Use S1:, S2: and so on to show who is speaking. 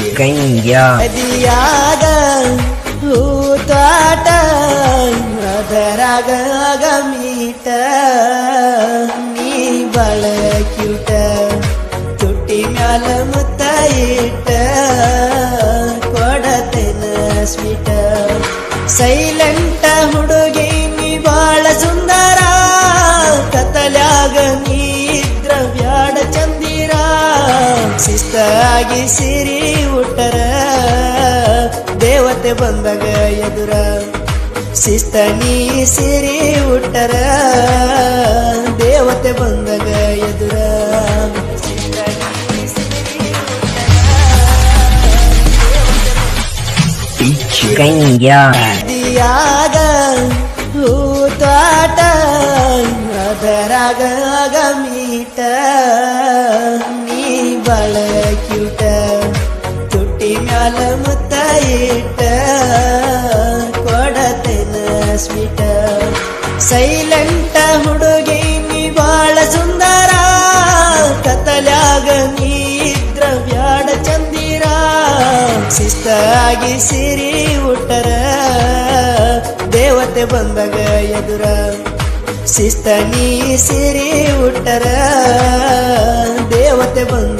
S1: ಚಿಕ್ಕಂಗ್ಯ
S2: ನದಿಯಾಗ ಹೂತಾಟ ಅದರಾಗ ಮೀಟ ನೀ ಬಳ ಕ್ಯೂಟ ತುಟ್ಟಿ ಮ್ಯಾಲ ಮುತ್ತ ಇಟ್ಟ ಕೊಡತೇನ ಸ್ವೀಟ ಸೈಲೆಂಟ ಹುಡುಗಿ ನೀ ಬಾಳ ಸುಂದರ ಕತ್ತಲ್ಯಾಗ ನೀ ಇದ್ರ ಬ್ಯಾಡ ಚಂದಿರ ಶಿಸ್ತಾಗಿ ಸಿರಿ ಉಟ್ಟರ ದೇವತೆ ಬಂದಾಗ ಎದುರ ಶಿಸ್ತ ನೀ ಸಿರಿ ಉಟ್ಟರ ದೇವತೆ ಬಂದಾಗ ಎದುರ
S1: ಚಿಕ್ಕಂಗ್ಯ
S2: ನದಿಯಾಗ ಹೂತಾಟ ಅದರಾಗ ಮೀಟ ನೀ ಬಳ ಕ್ಯೂಟ ತುಟ್ಟಿ ಮ್ಯಾಲ ಮುತ್ತ ಇಟ್ಟ ಕೊಡತೇನ ಸ್ವೀಟ ಸೈಲೆಂಟ ಹುಡುಗಿ ನೀ ಬಾಳ ಸುಂದರ ಕತ್ತಲ್ಯಾಗ ನೀ ಇದ್ರ ಬ್ಯಾಡ ಚಂದಿರ ಶಿಸ್ತಾಗಿ ಸಿರಿ ಉಟ್ಟರ ದೇವತೆ ಬಂದಾಗ ಎದುರ ಶಿಸ್ತ ನೀ ಸಿರಿ ಉಟ್ಟರ ದೇವತೆ ಬಂದ